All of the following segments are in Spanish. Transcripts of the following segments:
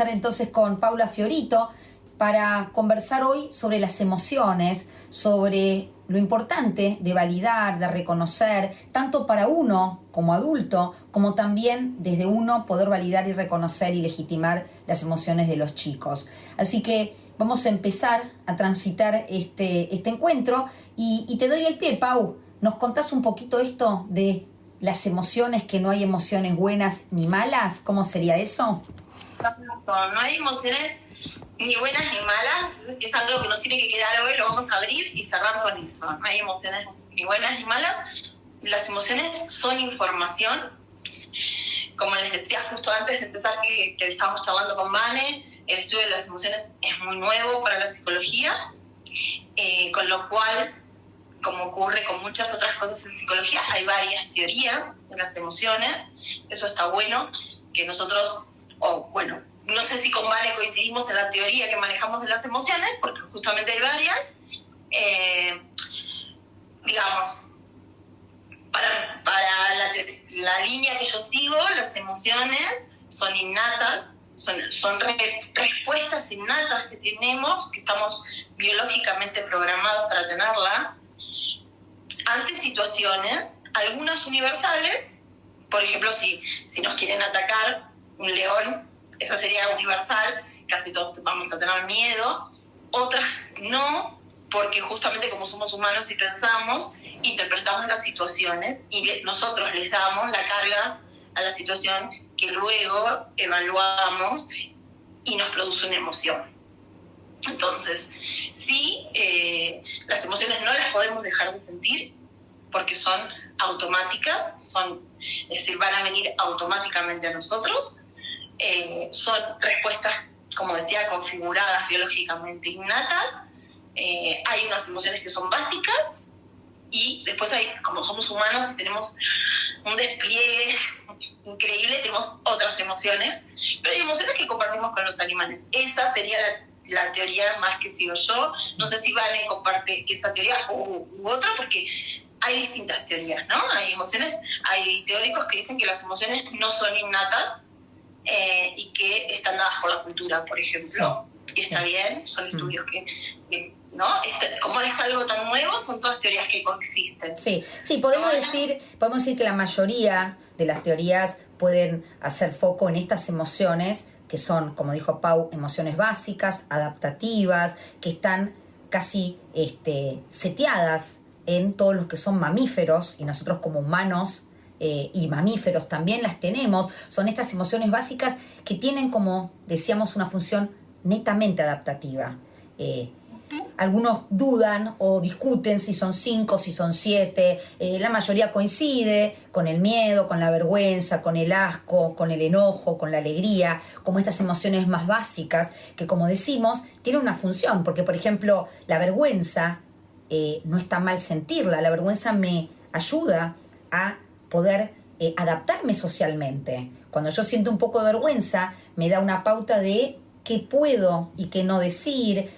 estar entonces con Paula Fiorito para conversar hoy sobre las emociones, sobre lo importante de validar, de reconocer, tanto para uno como adulto, como también desde uno poder validar y reconocer y legitimar las emociones de los chicos. Así que vamos a empezar a transitar este encuentro y te doy el pie, Pau. ¿Nos contás un poquito esto de las emociones, que no hay emociones buenas ni malas? ¿Cómo sería eso? No hay emociones ni buenas ni malas, es algo que nos tiene que quedar hoy, lo vamos a abrir y cerrar con eso. No hay emociones ni buenas ni malas, las emociones son información. Como les decía justo antes de empezar que estábamos charlando con Vane, el estudio de las emociones es muy nuevo para la psicología, con lo cual, como ocurre con muchas otras cosas en psicología, hay varias teorías de las emociones. Eso está bueno, que nosotros, no sé si con Vane coincidimos en la teoría que manejamos de las emociones, porque justamente hay varias. Digamos, para la línea que yo sigo, las emociones son innatas, son respuestas innatas que tenemos, que estamos biológicamente programados para tenerlas, ante situaciones, algunas universales. Por ejemplo, si nos quieren atacar un león, esa sería universal, casi todos vamos a tener miedo. Otras no, porque justamente como somos humanos y pensamos, interpretamos las situaciones y nosotros les damos la carga a la situación que luego evaluamos y nos produce una emoción. Entonces, sí, las emociones no las podemos dejar de sentir porque son automáticas, es decir, van a venir automáticamente a nosotros. Son respuestas, como decía, configuradas biológicamente innatas. Hay unas emociones que son básicas y después como somos humanos y tenemos un despliegue increíble, tenemos otras emociones, pero hay emociones que compartimos con los animales. Esa sería la teoría más que sigo yo. No sé si Vane comparte esa teoría u otra, porque hay distintas teorías, ¿no? Hay teóricos que dicen que las emociones no son innatas, y que están dadas por la cultura, por ejemplo, sí. Y está bien, son estudios que ¿no? Como es algo tan nuevo, son todas teorías que coexisten. Sí, podemos decir que la mayoría de las teorías pueden hacer foco en estas emociones que son, como dijo Pau, emociones básicas, adaptativas, que están casi seteadas en todos los que son mamíferos, y nosotros como humanos y mamíferos también las tenemos. Son estas emociones básicas que tienen, como decíamos, una función netamente adaptativa. Algunos dudan o discuten si son 5, si son 7. La mayoría coincide con el miedo, con la vergüenza, con el asco, con el enojo, con la alegría, como estas emociones más básicas que, como decimos, tienen una función. Porque, por ejemplo, la vergüenza, no está mal sentirla. La vergüenza me ayuda a poder adaptarme socialmente. Cuando yo siento un poco de vergüenza, me da una pauta de qué puedo y qué no decir,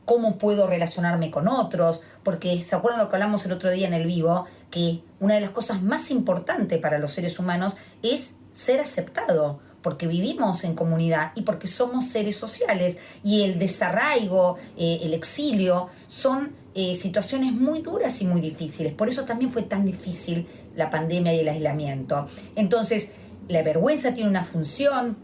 cómo puedo relacionarme con otros, porque ¿se acuerdan lo que hablamos el otro día en el vivo? Que una de las cosas más importantes para los seres humanos es ser aceptado, porque vivimos en comunidad y porque somos seres sociales, y el desarraigo, el exilio, son situaciones muy duras y muy difíciles. Por eso también fue tan difícil la pandemia y el aislamiento. Entonces, la vergüenza tiene una función,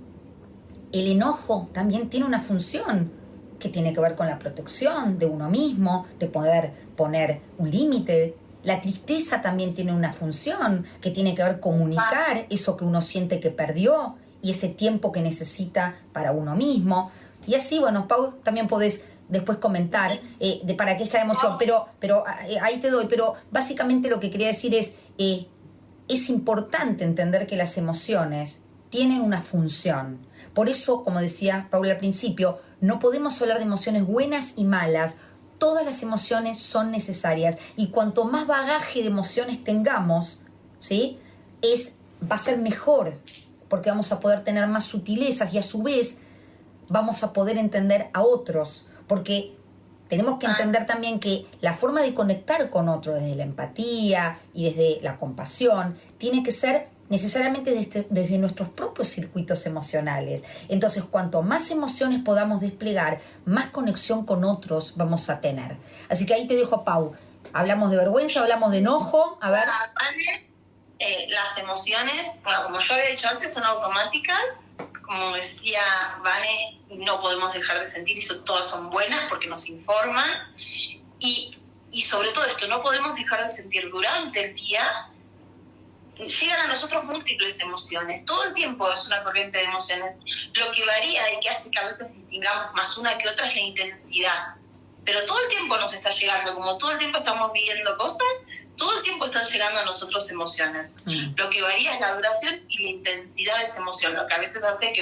el enojo también tiene una función, que tiene que ver con la protección de uno mismo, de poder poner un límite. La tristeza también tiene una función, que tiene que ver con comunicar eso que uno siente que perdió y ese tiempo que necesita para uno mismo. Y así, bueno, Pau, también podés después comentar de para qué es cada emoción, pero ahí te doy. Pero básicamente lo que quería decir es importante entender que las emociones tienen una función. Por eso, como decía Paula al principio, no podemos hablar de emociones buenas y malas. Todas las emociones son necesarias, y cuanto más bagaje de emociones tengamos, ¿sí? Va a ser mejor, porque vamos a poder tener más sutilezas y a su vez vamos a poder entender a otros, porque tenemos que entender también que la forma de conectar con otro desde la empatía y desde la compasión tiene que ser necesariamente desde nuestros propios circuitos emocionales. Entonces, cuanto más emociones podamos desplegar, más conexión con otros vamos a tener. Así que ahí te dejo, Pau. Hablamos de vergüenza, hablamos de enojo. A ver. Las emociones, bueno, como yo había dicho antes, son automáticas. Como decía Vane, no podemos dejar de sentir, y todas son buenas porque nos informan. Y sobre todo esto, no podemos dejar de sentir durante el día. Llegan a nosotros múltiples emociones. Todo el tiempo es una corriente de emociones. Lo que varía y que hace que a veces distingamos más una que otra es la intensidad. Pero todo el tiempo nos está llegando, como todo el tiempo estamos viviendo cosas, todo el tiempo están llegando a nosotros emociones. Lo que varía es la duración y la intensidad de esa emoción, lo que a veces hace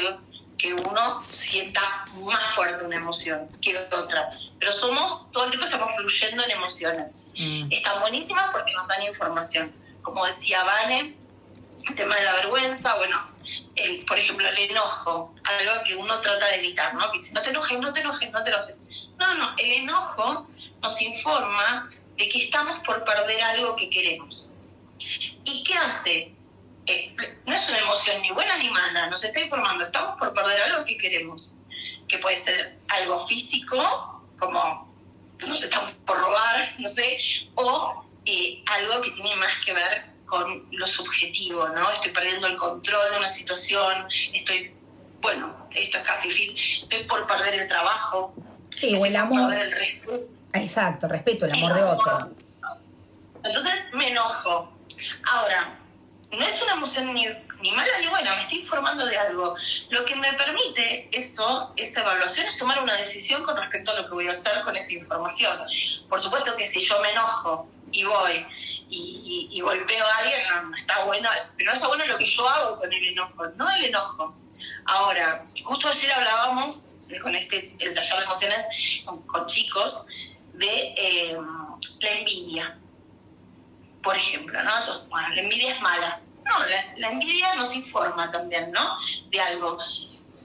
que uno sienta más fuerte una emoción que otra. Pero todo el tiempo estamos fluyendo en emociones. Están buenísimas porque nos dan información. Como decía Vane, el tema de la vergüenza, bueno, por ejemplo, el enojo, algo que uno trata de evitar, ¿no? Que dice, no te enojes, no te enojes, no te enojes. No, el enojo nos informa de que estamos por perder algo que queremos. ¿Y qué hace? No es una emoción ni buena ni mala, nos está informando, estamos por perder algo que queremos, que puede ser algo físico, como nos estamos por robar, no sé, o algo que tiene más que ver con lo subjetivo, ¿no? Estoy perdiendo el control de una situación, esto es casi físico, estoy por perder el trabajo, sí, o el amor. Perder el respeto. Exacto, respeto, el amor de otro. Entonces me enojo. Ahora, no es una emoción ni mala ni buena, me está informando de algo. Lo que me permite esa evaluación, es tomar una decisión con respecto a lo que voy a hacer con esa información. Por supuesto que si yo me enojo y voy y golpeo a alguien, no está bueno, pero no está bueno lo que yo hago con el enojo, no el enojo. Ahora, justo ayer hablábamos con el taller de emociones con chicos de la envidia, por ejemplo, ¿no? Entonces, bueno, la envidia es mala. No, la envidia nos informa también, ¿no? De algo,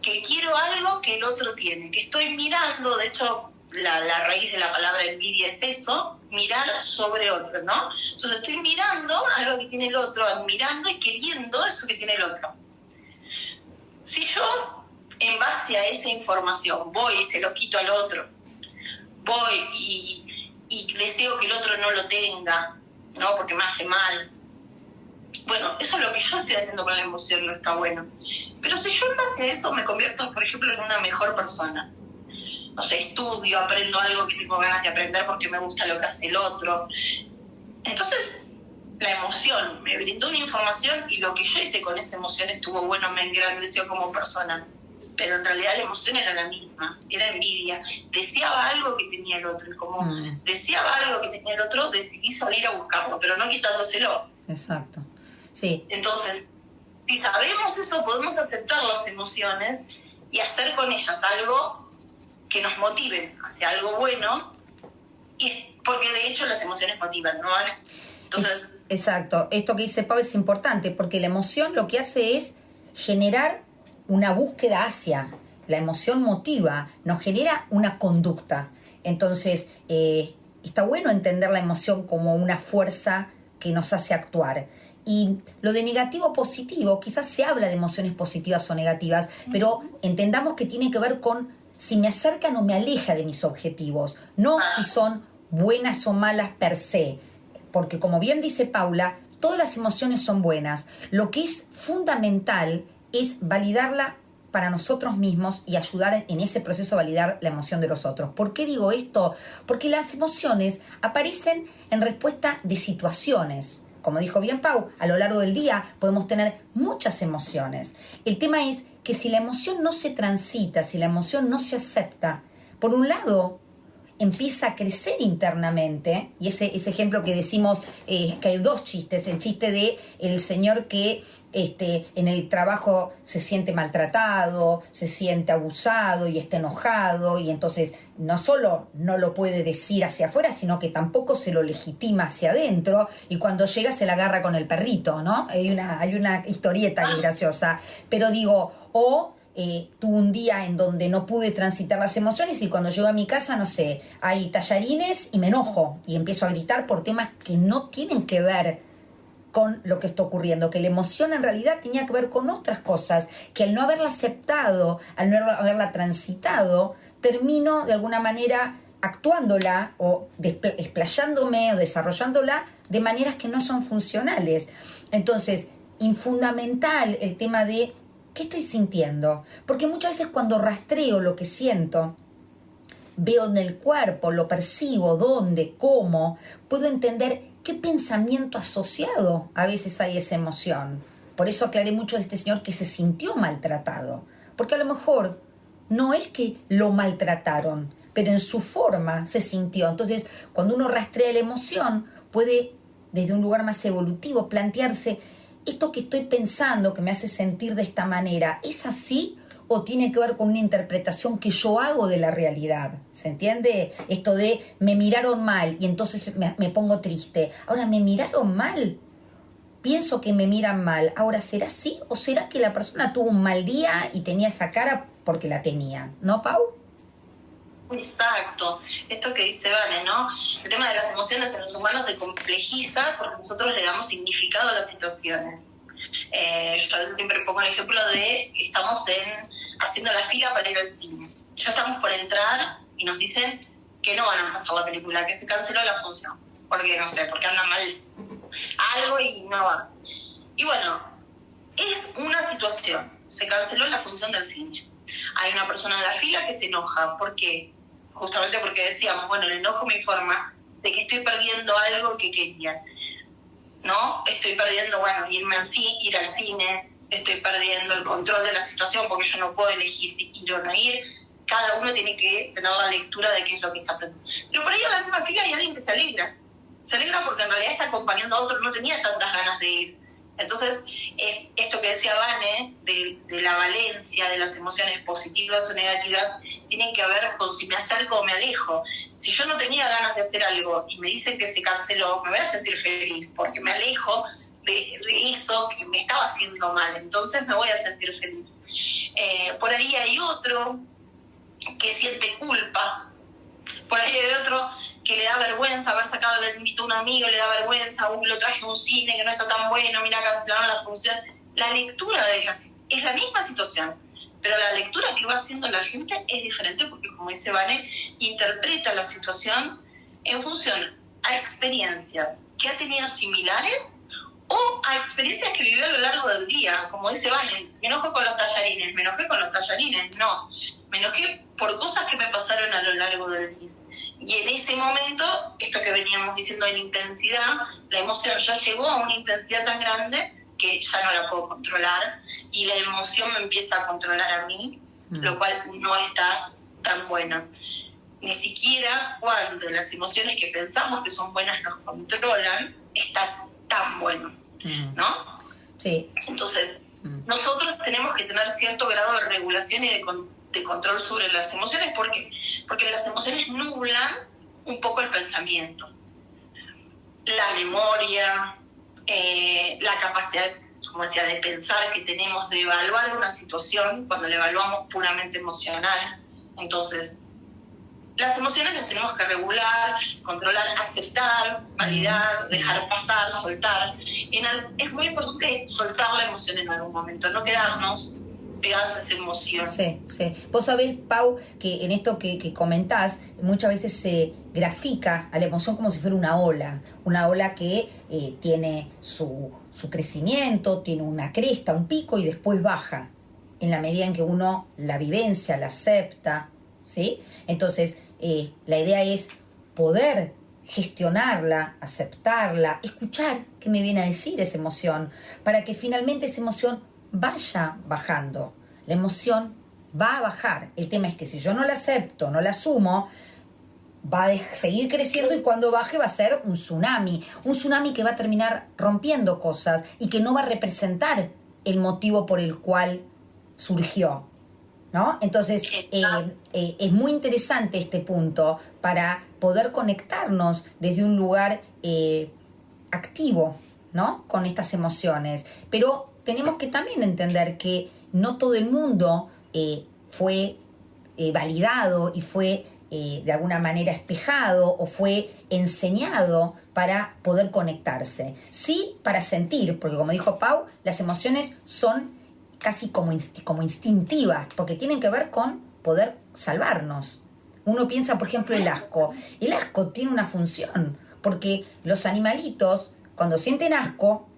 que quiero algo que el otro tiene, que estoy mirando, de hecho, la raíz de la palabra envidia es eso, mirar sobre otro, ¿no? Entonces estoy mirando algo que tiene el otro, admirando y queriendo eso que tiene el otro. Si yo, en base a esa información, voy y se lo quito al otro, voy y deseo que el otro no lo tenga, ¿no? Porque me hace mal. Bueno, eso es lo que yo estoy haciendo con la emoción, no está bueno. Pero si yo en base a eso me convierto, por ejemplo, en una mejor persona, no sé, estudio, aprendo algo que tengo ganas de aprender porque me gusta lo que hace el otro, entonces la emoción me brindó una información y lo que yo hice con esa emoción estuvo bueno, me engrandeció como persona. Pero en realidad la emoción era la misma, era envidia. Deseaba algo que tenía el otro, y como deseaba algo que tenía el otro, decidí salir a buscarlo, pero no quitándoselo. Exacto, sí. Entonces, si sabemos eso, podemos aceptar las emociones y hacer con ellas algo que nos motive hacia algo bueno, y porque de hecho las emociones motivan, ¿no? Entonces, exacto, esto que dice Pau es importante, porque la emoción lo que hace es generar una búsqueda hacia, la emoción motiva, nos genera una conducta. Entonces, está bueno entender la emoción como una fuerza que nos hace actuar. Y lo de negativo positivo, quizás se habla de emociones positivas o negativas, pero entendamos que tiene que ver con si me acercan o me aleja de mis objetivos, no si son buenas o malas per se. Porque como bien dice Paula, todas las emociones son buenas. Lo que es fundamental es validarla para nosotros mismos y ayudar en ese proceso a validar la emoción de los otros. ¿Por qué digo esto? Porque las emociones aparecen en respuesta de situaciones. Como dijo bien Pau, a lo largo del día podemos tener muchas emociones. El tema es que si la emoción no se transita, si la emoción no se acepta, por un lado empieza a crecer internamente, y ese ejemplo que decimos, que hay dos chistes, el chiste de el señor que en el trabajo se siente maltratado, se siente abusado y está enojado, y entonces no solo no lo puede decir hacia afuera, sino que tampoco se lo legitima hacia adentro, y cuando llega se la agarra con el perrito, ¿no? Hay una historieta que es graciosa, pero digo, tuve un día en donde no pude transitar las emociones y cuando llego a mi casa, no sé, hay tallarines y me enojo y empiezo a gritar por temas que no tienen que ver con lo que está ocurriendo, que la emoción en realidad tenía que ver con otras cosas, que al no haberla aceptado, al no haberla transitado, termino de alguna manera actuándola o explayándome o desarrollándola de maneras que no son funcionales. Entonces, infundamental el tema de ¿qué estoy sintiendo? Porque muchas veces cuando rastreo lo que siento, veo en el cuerpo, lo percibo, dónde, cómo, puedo entender qué pensamiento asociado a veces hay esa emoción. Por eso aclaré mucho de este señor que se sintió maltratado. Porque a lo mejor no es que lo maltrataron, pero en su forma se sintió. Entonces, cuando uno rastrea la emoción, puede, desde un lugar más evolutivo, plantearse, ¿esto que estoy pensando que me hace sentir de esta manera, es así o tiene que ver con una interpretación que yo hago de la realidad? ¿Se entiende? Esto de me miraron mal y entonces me pongo triste. Ahora, ¿me miraron mal? Pienso que me miran mal. Ahora, ¿será así? ¿O será que la persona tuvo un mal día y tenía esa cara porque la tenía? ¿No, Pau? Exacto, esto que dice Vane, ¿no? El tema de las emociones en los humanos se complejiza porque nosotros le damos significado a las situaciones. Yo a veces siempre pongo el ejemplo de estamos haciendo la fila para ir al cine. Ya estamos por entrar y nos dicen que no van a pasar la película, que se canceló la función, porque no sé, porque anda mal algo y no va. Y bueno, es una situación, se canceló la función del cine. Hay una persona en la fila que se enoja, ¿por qué? Justamente porque decíamos, bueno, el enojo me informa de que estoy perdiendo algo que quería, ¿no? Estoy perdiendo, bueno, ir al cine, estoy perdiendo el control de la situación porque yo no puedo elegir ir o no ir. Cada uno tiene que tener la lectura de qué es lo que está aprendiendo. Pero por ahí en la misma fila hay alguien que se alegra porque en realidad está acompañando a otro, no tenía tantas ganas de ir. Entonces, es esto que decía Vane, de la valencia de las emociones positivas o negativas, tienen que ver con si me acerco o me alejo. Si yo no tenía ganas de hacer algo y me dicen que se canceló, me voy a sentir feliz porque me alejo de eso que me estaba haciendo mal. Entonces me voy a sentir feliz. Por ahí hay otro que siente culpa. Por ahí hay otro que le da vergüenza haber sacado, le invitó a un amigo, le da vergüenza, lo traje a un cine que no está tan bueno, mira, cancelaron la función. La lectura es la misma situación, pero la lectura que va haciendo la gente es diferente porque, como dice Vane, interpreta la situación en función a experiencias que ha tenido similares o a experiencias que vivió a lo largo del día. Como dice Vane, me enojé con los tallarines, no, me enojé por cosas que me pasaron a lo largo del día. Y en ese momento, esto que veníamos diciendo en intensidad, la emoción ya llegó a una intensidad tan grande que ya no la puedo controlar y la emoción me empieza a controlar a mí, lo cual no está tan bueno. Ni siquiera cuando las emociones que pensamos que son buenas nos controlan, está tan bueno, ¿no? Sí. Entonces, nosotros tenemos que tener cierto grado de regulación y de control sobre las emociones. ¿Por qué? Porque las emociones nublan un poco el pensamiento, la memoria, la capacidad, como decía, de pensar que tenemos, de evaluar una situación cuando la evaluamos puramente emocional. Entonces, las emociones las tenemos que regular, controlar, aceptar, validar, dejar pasar, soltar. Es muy importante soltar la emoción en algún momento, no quedarnos pegadas a esa emoción. Sí, sí. Vos sabés, Pau, que en esto que comentás, muchas veces se grafica a la emoción como si fuera una ola que tiene su crecimiento, tiene una cresta, un pico y después baja, en la medida en que uno la vivencia, la acepta, ¿sí? Entonces, la idea es poder gestionarla, aceptarla, escuchar qué me viene a decir esa emoción, para que finalmente esa emoción vaya bajando. La emoción va a bajar. El tema es que si yo no la acepto, no la asumo, va a seguir creciendo y cuando baje va a ser un tsunami que va a terminar rompiendo cosas y que no va a representar el motivo por el cual surgió, ¿no? Entonces, es muy interesante este punto para poder conectarnos desde un lugar activo, ¿no? Con estas emociones. Pero tenemos que también entender que no todo el mundo fue validado y fue de alguna manera espejado o fue enseñado para poder conectarse. Sí, para sentir, porque como dijo Pau, las emociones son casi como instintivas, porque tienen que ver con poder salvarnos. Uno piensa, por ejemplo, el asco. El asco tiene una función, porque los animalitos, cuando sienten asco,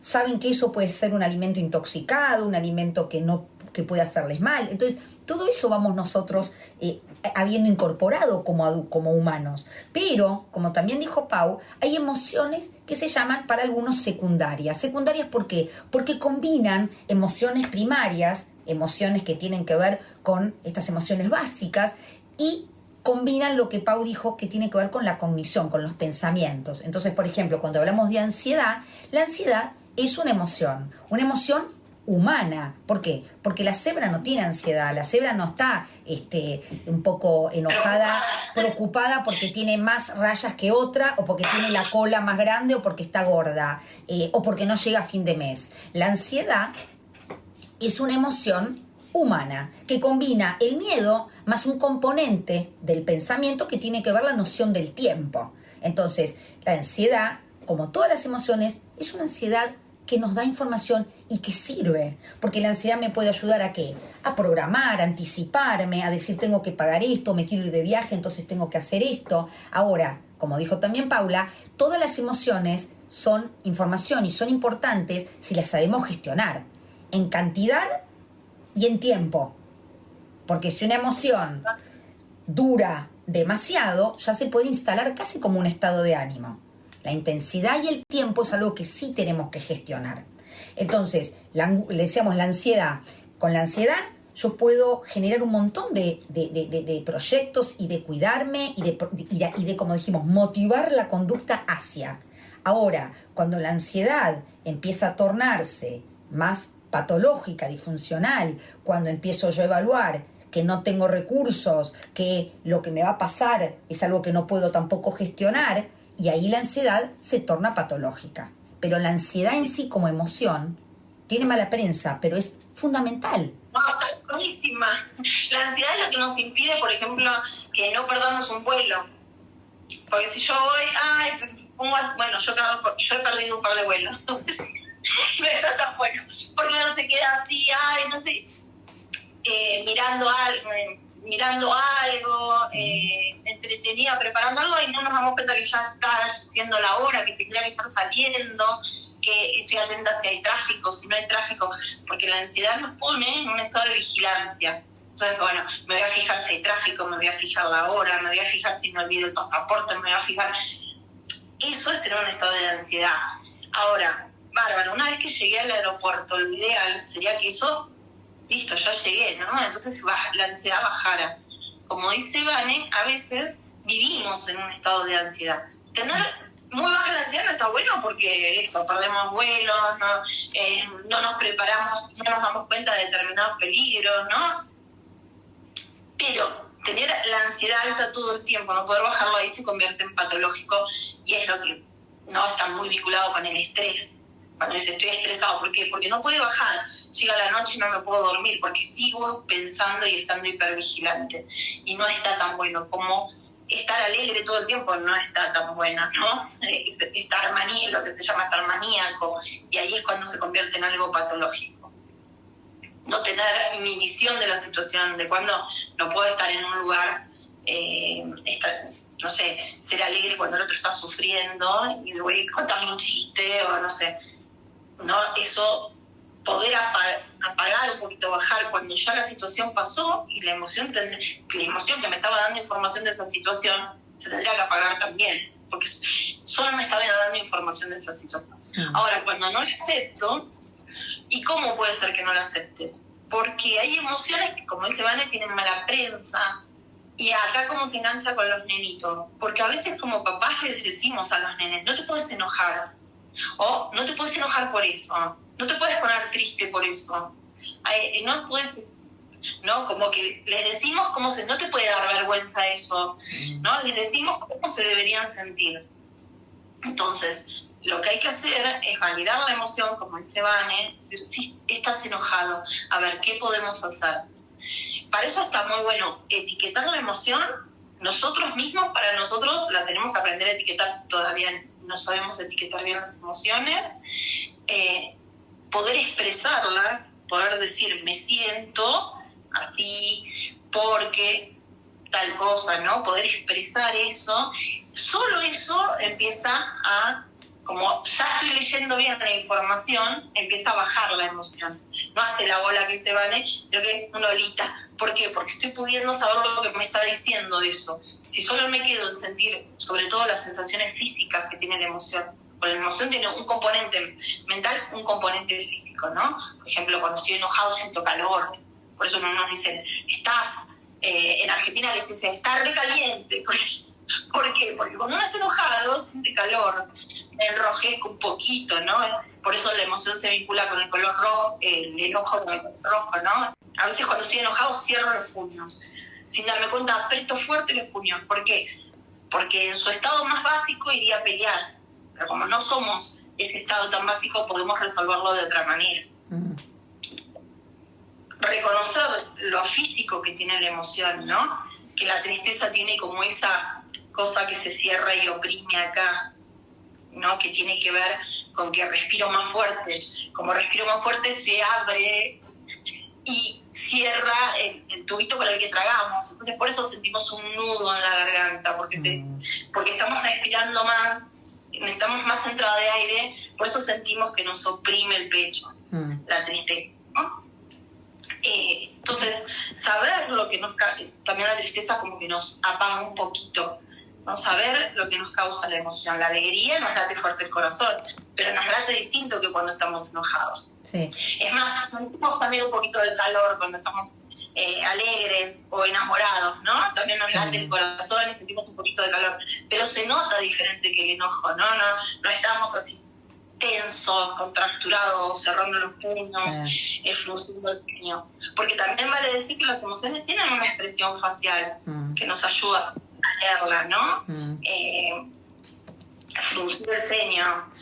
saben que eso puede ser un alimento intoxicado, un alimento que puede hacerles mal. Entonces, todo eso vamos nosotros habiendo incorporado como humanos. Pero, como también dijo Pau, hay emociones que se llaman para algunos secundarias. ¿Secundarias por qué? Porque combinan emociones primarias, emociones que tienen que ver con estas emociones básicas, y combinan lo que Pau dijo que tiene que ver con la cognición, con los pensamientos. Entonces, por ejemplo, cuando hablamos de ansiedad, la ansiedad es una emoción humana. ¿Por qué? Porque la cebra no tiene ansiedad, la cebra no está un poco enojada, preocupada porque tiene más rayas que otra, o porque tiene la cola más grande, o porque está gorda, o porque no llega a fin de mes. La ansiedad es una emoción humana que combina el miedo más un componente del pensamiento que tiene que ver la noción del tiempo. Entonces, la ansiedad, como todas las emociones, es una ansiedad que nos da información y que sirve, porque la ansiedad me puede ayudar ¿a qué? A programar, a anticiparme, a decir tengo que pagar esto, me quiero ir de viaje, entonces tengo que hacer esto. Ahora, como dijo también Paula, todas las emociones son información y son importantes si las sabemos gestionar en cantidad y en tiempo, porque si una emoción dura demasiado, ya se puede instalar casi como un estado de ánimo. La intensidad y el tiempo es algo que sí tenemos que gestionar. Entonces, le decíamos la ansiedad. Con la ansiedad yo puedo generar un montón de proyectos y de cuidarme y de, como dijimos, motivar la conducta hacia. Ahora, cuando la ansiedad empieza a tornarse más patológica, disfuncional, cuando empiezo yo a evaluar que no tengo recursos, que lo que me va a pasar es algo que no puedo tampoco gestionar, y ahí la ansiedad se torna patológica. Pero la ansiedad en sí como emoción tiene mala prensa, pero es fundamental. No, está buenísima. La ansiedad es lo que nos impide, por ejemplo, que no perdamos un vuelo. Porque si yo voy, yo he perdido un par de vuelos. No está tan bueno. Porque uno se queda así, no sé, mirando algo, entretenida, preparando algo, y no nos damos cuenta que ya está siendo la hora, que tendría que estar saliendo, que estoy atenta si hay tráfico, si no hay tráfico, porque la ansiedad nos pone en un estado de vigilancia. Entonces, bueno, me voy a fijar si hay tráfico, me voy a fijar la hora, me voy a fijar si me olvido el pasaporte, me voy a fijar... Eso es tener un estado de ansiedad. Ahora, bárbaro, una vez que llegué al aeropuerto, lo ideal sería que eso... Listo, ya llegué, ¿no? Entonces la ansiedad bajara. Como dice Vane, a veces vivimos en un estado de ansiedad. Tener muy baja la ansiedad no está bueno porque eso, perdemos vuelos, no nos preparamos, no nos damos cuenta de determinados peligros, ¿no? Pero tener la ansiedad alta todo el tiempo, no poder bajarlo, ahí se convierte en patológico, y es lo que no está muy vinculado con el estrés. Cuando dice estoy estresado, ¿por qué? Porque no puede bajar. Llega la noche y no me puedo dormir porque sigo pensando y estando hipervigilante. Y no está tan bueno como estar alegre todo el tiempo, no está tan bueno, ¿no? Estar lo que se llama estar maníaco, y ahí es cuando se convierte en algo patológico. No tener mi visión de la situación, de cuando no puedo estar en un lugar, no sé, ser alegre cuando el otro está sufriendo y le voy a contarle un chiste o no sé. No, eso, poder apagar un poquito, bajar cuando ya la situación pasó, y la emoción que me estaba dando información de esa situación se tendría que apagar también, porque solo me estaba dando información de esa situación. Ahora, cuando no la acepto, ¿y cómo puede ser que no la acepte? Porque hay emociones que, como dice Vane, tienen mala prensa, y acá cómo se engancha con los nenitos, porque a veces como papás les decimos a los nenes, no te puedes enojar, o no te puedes enojar por eso, no te puedes poner triste por eso, no puedes, ¿no? Como que les decimos no te puede dar vergüenza eso, ¿no? Les decimos cómo se deberían sentir. Entonces, lo que hay que hacer es validar la emoción, como dice Vane, decir, sí, estás enojado, a ver, ¿qué podemos hacer? para eso está muy bueno etiquetar la emoción. Nosotros mismos, para nosotros, la tenemos que aprender a etiquetar si todavía no sabemos etiquetar bien las emociones. Poder expresarla, poder decir, me siento así porque tal cosa, ¿no? Poder expresar eso. Solo eso empieza a, como ya estoy leyendo bien la información, empieza a bajar la emoción. No hace la bola que se vane, sino que una olita. ¿Por qué? Porque estoy pudiendo saber lo que me está diciendo eso. Si solo me quedo en sentir, sobre todo las sensaciones físicas que tiene la emoción, porque la emoción tiene un componente mental, un componente físico, ¿no? Por ejemplo, cuando estoy enojado siento calor. Por eso no nos dicen, está en Argentina que se está re caliente. ¿Por qué? Porque cuando uno está enojado siente calor, me enrojezco un poquito, ¿no? Por eso la emoción se vincula con el color rojo, el enojo con el color rojo, ¿no? A veces cuando estoy enojado cierro los puños. Sin darme cuenta, aprieto fuerte los puños. ¿Por qué? Porque en su estado más básico iría a pelear. Pero como no somos ese estado tan básico, podemos resolverlo de otra manera. Reconocer lo físico que tiene la emoción, ¿no? Que la tristeza tiene como esa cosa que se cierra y oprime acá, ¿no? Que tiene que ver con que respiro más fuerte. Como respiro más fuerte se abre y cierra el tubito con el que tragamos. Entonces por eso sentimos un nudo en la garganta, porque estamos respirando más, necesitamos más entrada de aire, por eso sentimos que nos oprime el pecho, la tristeza, ¿no? Entonces, saber lo que también la tristeza como que nos apaga un poquito, ¿no? Saber lo que nos causa la emoción. La alegría nos late fuerte el corazón, pero nos late distinto que cuando estamos enojados. Sí. Es más, sentimos también un poquito de calor cuando estamos alegres o enamorados, ¿no? También nos late el corazón y sentimos un poquito de calor, pero se nota diferente que el enojo, ¿no? No estamos así tensos, contracturados, cerrando los puños, frunciendo el ceño. Porque también vale decir que las emociones tienen una expresión facial que nos ayuda a leerla, ¿no? Fruncir el ceño,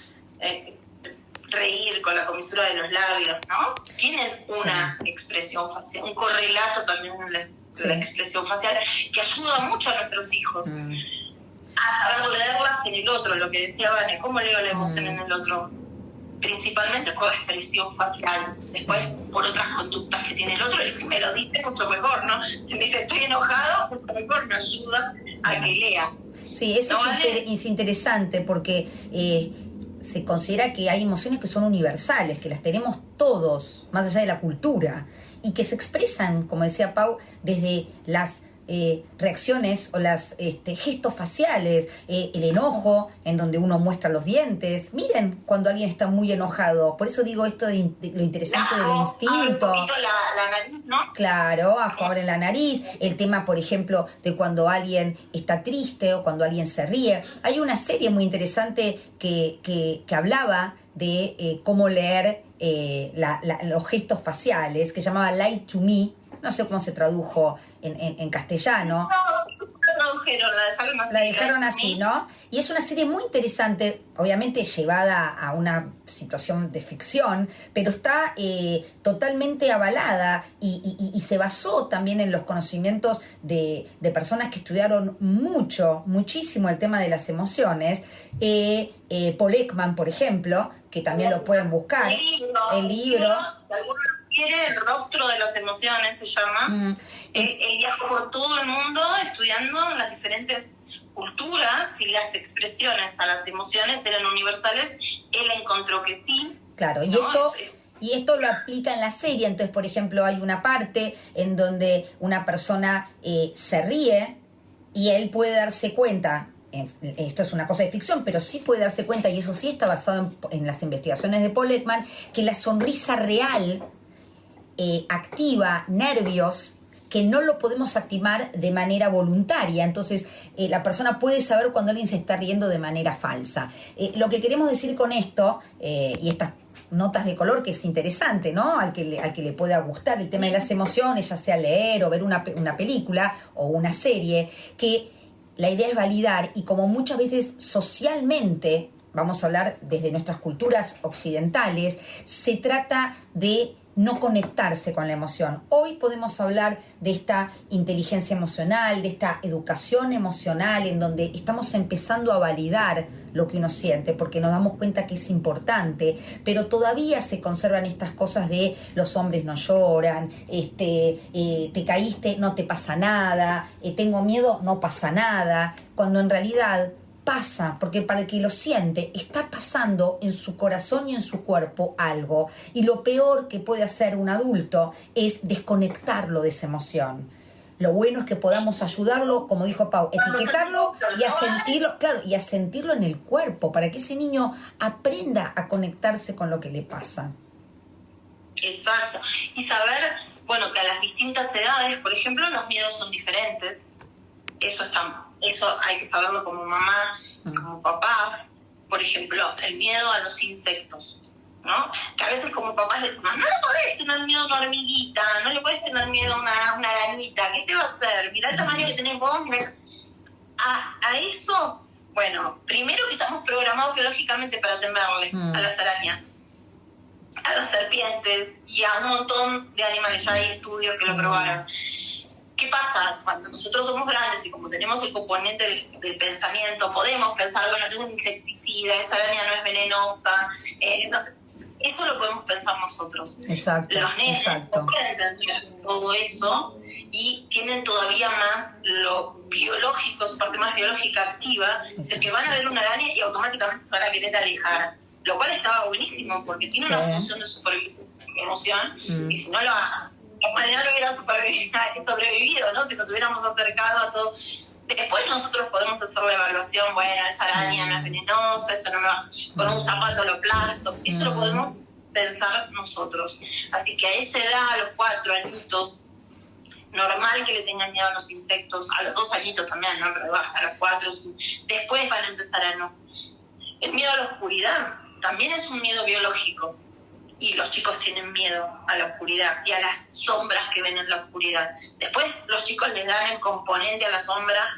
reír con la comisura de los labios, ¿no? Tienen una expresión facial, un correlato también en la expresión facial que ayuda mucho a nuestros hijos a saber leerlas en el otro, lo que decía Vane, ¿cómo leo la emoción en el otro? Principalmente por expresión facial, después por otras conductas que tiene el otro, y si me lo dice mucho mejor, ¿no? Si me dice estoy enojado, mucho mejor me ayuda a que lea. Sí, eso ¿No, es interesante porque se considera que hay emociones que son universales, que las tenemos todos, más allá de la cultura, y que se expresan, como decía Pau, desde las reacciones o las gestos faciales, el enojo, en donde uno muestra los dientes. Miren cuando alguien está muy enojado. Por eso digo esto de lo interesante del instinto. Un poquito la nariz, ¿no? Claro, abre la nariz. El tema, por ejemplo, de cuando alguien está triste o cuando alguien se ríe. Hay una serie muy interesante que hablaba de cómo leer los gestos faciales, que llamaba Lie to Me. No sé cómo se tradujo en castellano. No, la dejaron así. La dejaron así, ¿no? Y es una serie muy interesante, obviamente llevada a una situación de ficción, pero está totalmente avalada y se basó también en los conocimientos de personas que estudiaron muchísimo el tema de las emociones. Paul Ekman, por ejemplo, que también lo pueden buscar. El libro. Si alguno quiere, El rostro de las emociones se llama. Él viajó por todo el mundo estudiando las diferentes culturas y las expresiones a las emociones eran universales. Él encontró que sí. Claro, ¿no? y esto lo aplica en la serie. Entonces, por ejemplo, hay una parte en donde una persona se ríe y él puede darse cuenta. Esto es una cosa de ficción, pero sí puede darse cuenta, y eso sí está basado en las investigaciones de Paul Ekman, que la sonrisa real activa nervios que no lo podemos activar de manera voluntaria. Entonces, la persona puede saber cuando alguien se está riendo de manera falsa. Lo que queremos decir con esto, y estas notas de color, que es interesante, ¿no? Al que le pueda gustar el tema de las emociones, ya sea leer o ver una película o una serie, que la idea es validar, y como muchas veces socialmente, vamos a hablar desde nuestras culturas occidentales, se trata de no conectarse con la emoción. Hoy podemos hablar de esta inteligencia emocional, de esta educación emocional, en donde estamos empezando a validar lo que uno siente, porque nos damos cuenta que es importante, pero todavía se conservan estas cosas de los hombres no lloran, te caíste, no te pasa nada, tengo miedo, no pasa nada, cuando en realidad pasa, porque para el que lo siente, está pasando en su corazón y en su cuerpo algo. Y lo peor que puede hacer un adulto es desconectarlo de esa emoción. Lo bueno es que podamos ayudarlo, como dijo Pau, etiquetarlo y a sentirlo, claro, y a sentirlo en el cuerpo, para que ese niño aprenda a conectarse con lo que le pasa. Exacto. Y saber, bueno, que a las distintas edades, por ejemplo, los miedos son diferentes. Eso hay que saberlo como mamá, como papá. Por ejemplo, el miedo a los insectos, ¿no? Que a veces como papás le decimos, no le podés tener miedo a una hormiguita, no le podés tener miedo a una arañita, ¿qué te va a hacer? Mirá el tamaño que tenés vos, mirá. A eso, bueno, primero que estamos programados biológicamente para temerle a las arañas, a las serpientes y a un montón de animales. Ya hay estudios que lo probaron. ¿Qué pasa? Cuando nosotros somos grandes y como tenemos el componente del pensamiento, podemos pensar, bueno, tengo un insecticida, esa araña no es venenosa, entonces eso lo podemos pensar nosotros. Exacto. Los nenes no pueden pensar todo eso y tienen todavía más lo biológico, su parte más biológica activa, es el que van a ver una araña y automáticamente se van a querer alejar, lo cual estaba buenísimo porque tiene una función de emoción y si no lo la humanidad no hubiera sobrevivido, ¿no? Si nos hubiéramos acercado a todo. Después nosotros podemos hacer la evaluación, bueno, esa araña no es venenosa, eso no me va, con un zapato lo aplasto, eso lo podemos pensar nosotros. Así que a esa edad, a los 4 añitos, normal que le tengan miedo a los insectos, a los 2 añitos también, ¿no? Pero hasta los 4, después van a empezar a no. El miedo a la oscuridad también es un miedo biológico. Y los chicos tienen miedo a la oscuridad y a las sombras que ven en la oscuridad. Después los chicos les dan el componente a la sombra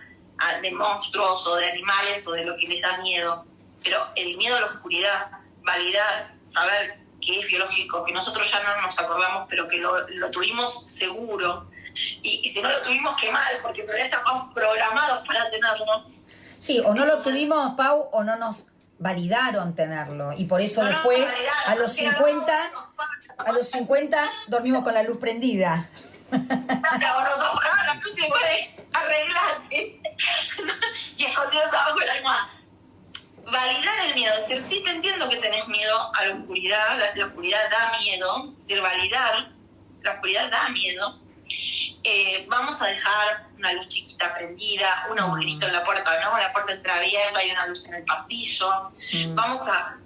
de monstruos o de animales o de lo que les da miedo. Pero el miedo a la oscuridad, validar, saber que es biológico, que nosotros ya no nos acordamos, pero que lo tuvimos seguro. Y si no lo tuvimos, qué mal, porque en realidad estamos programados para tenerlo. Sí, o no lo tuvimos, Pau, o no nos validaron tenerlo, y por eso después a los 50 dormimos con la luz prendida. La luz se puede arreglarte y escondidos abajo de la almohada. Validar el miedo, es decir, sí te entiendo que tenés miedo a la oscuridad da miedo, es decir, validar, la oscuridad da miedo. Vamos a dejar una luz chiquita prendida, un agujerito en la puerta, ¿no? La puerta entreabierta, hay una luz en el pasillo. Vamos a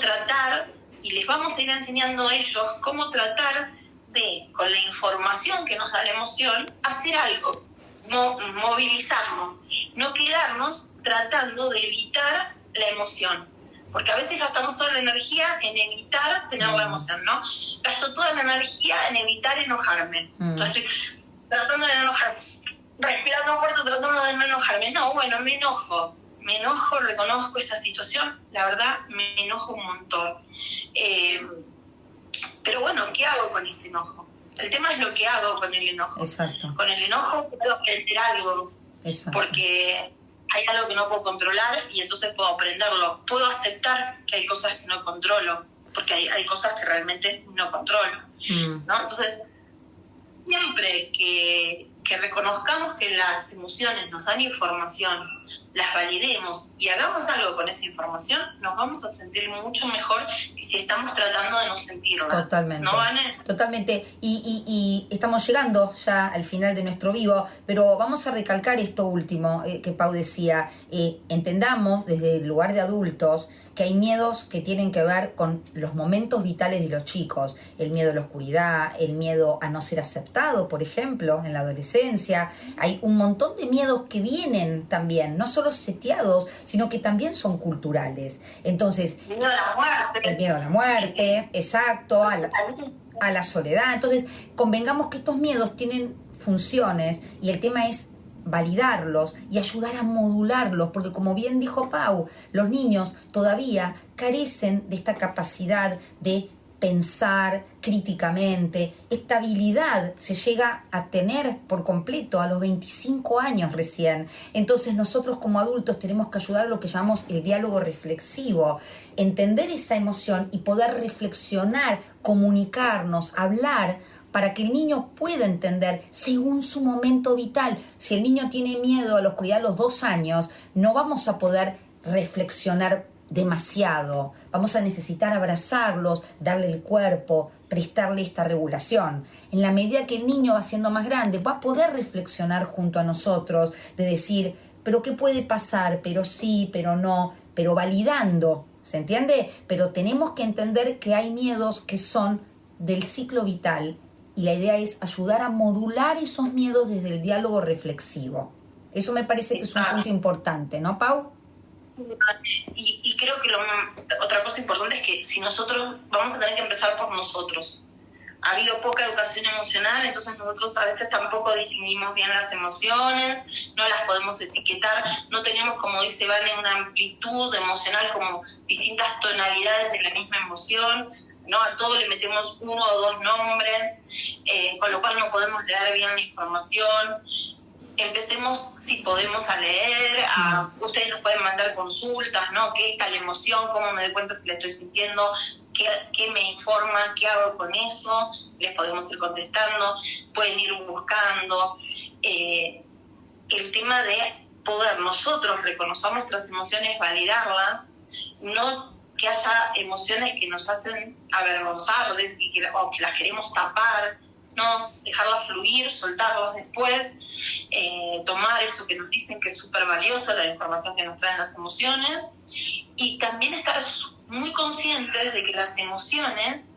tratar, y les vamos a ir enseñando a ellos cómo tratar de, con la información que nos da la emoción, hacer algo, no movilizarnos, no quedarnos tratando de evitar la emoción. Porque a veces gastamos toda la energía en evitar tener la emoción, ¿no? Gasto toda la energía en evitar enojarme. Entonces, tratando de no enojarme, respirando fuerte, tratando de no enojarme. No, bueno, me enojo, reconozco esta situación, la verdad, me enojo un montón. Pero bueno, ¿qué hago con este enojo? El tema es lo que hago con el enojo. Exacto. Con el enojo puedo aprender algo. Exacto. Porque hay algo que no puedo controlar y entonces puedo aprenderlo. Puedo aceptar que hay cosas que no controlo, porque hay cosas que realmente no controlo, ¿no? Entonces, siempre que reconozcamos que las emociones nos dan información, las validemos y hagamos algo con esa información, nos vamos a sentir mucho mejor que si estamos tratando de no sentirla. Totalmente. ¿No, Vane? Totalmente. Y estamos llegando ya al final de nuestro vivo, pero vamos a recalcar esto último que Pau decía. Entendamos desde el lugar de adultos que hay miedos que tienen que ver con los momentos vitales de los chicos. El miedo a la oscuridad, el miedo a no ser aceptado, por ejemplo, en la adolescencia. Hay un montón de miedos que vienen también, no solo seteados, sino que también son culturales. Entonces, el miedo a la muerte. El miedo a la muerte, exacto, a la soledad. Entonces, convengamos que estos miedos tienen funciones y el tema es validarlos y ayudar a modularlos, porque como bien dijo Pau, los niños todavía carecen de esta capacidad de pensar críticamente. Esta habilidad se llega a tener por completo a los 25 años recién. Entonces nosotros como adultos tenemos que ayudar a lo que llamamos el diálogo reflexivo, entender esa emoción y poder reflexionar, comunicarnos, hablar, para que el niño pueda entender según su momento vital. Si el niño tiene miedo a la oscuridad a los 2 años, no vamos a poder reflexionar demasiado. Vamos a necesitar abrazarlos, darle el cuerpo, prestarle esta regulación. En la medida que el niño va siendo más grande, va a poder reflexionar junto a nosotros, de decir, pero ¿qué puede pasar? Pero sí, pero no, pero validando, ¿se entiende? Pero tenemos que entender que hay miedos que son del ciclo vital y la idea es ayudar a modular esos miedos desde el diálogo reflexivo. Eso me parece que es un punto importante, ¿no, Pau? Y creo que otra cosa importante es que si nosotros vamos a tener que empezar por nosotros. Ha habido poca educación emocional, entonces nosotros a veces tampoco distinguimos bien las emociones, no las podemos etiquetar, no tenemos, como dice Vane, una amplitud emocional, como distintas tonalidades de la misma emoción, ¿no? A todo le metemos 1 o 2 nombres, con lo cual no podemos leer bien la información. Empecemos, si podemos, a leer, ustedes nos pueden mandar consultas, ¿no? ¿Qué es tal emoción? ¿Cómo me doy cuenta si la estoy sintiendo? ¿Qué me informa? ¿Qué hago con eso? Les podemos ir contestando, pueden ir buscando. El tema de poder nosotros reconocer nuestras emociones, validarlas, no que haya emociones que nos hacen avergonzar o que las queremos tapar, no, dejarlas fluir, soltarlas después, tomar eso que nos dicen que es súper valioso, la información que nos traen las emociones, y también estar muy conscientes de que las emociones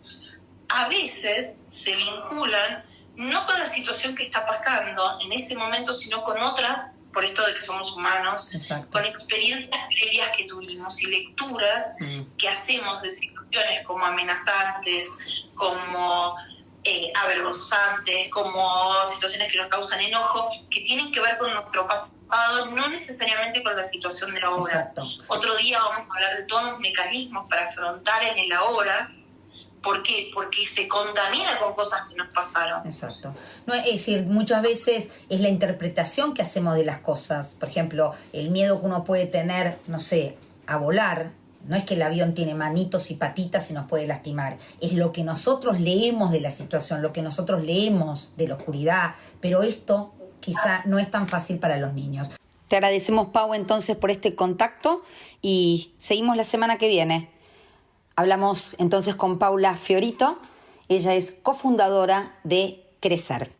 a veces se vinculan no con la situación que está pasando en ese momento, sino con otras, por esto de que somos humanos, Exacto. Con experiencias previas que tuvimos y lecturas que hacemos de situaciones como amenazantes, como avergonzantes, como situaciones que nos causan enojo, que tienen que ver con nuestro pasado, no necesariamente con la situación de ahora. Exacto. Otro día vamos a hablar de todos los mecanismos para afrontar en el ahora. ¿Por qué? Porque se contamina con cosas que nos pasaron. Exacto. No, es decir, muchas veces es la interpretación que hacemos de las cosas. Por ejemplo, el miedo que uno puede tener, no sé, a volar. No es que el avión tiene manitos y patitas y nos puede lastimar. Es lo que nosotros leemos de la situación, lo que nosotros leemos de la oscuridad. Pero esto quizá no es tan fácil para los niños. Te agradecemos, Pau, entonces por este contacto y seguimos la semana que viene. Hablamos entonces con Paula Fiorito. Ella es cofundadora de Crecer.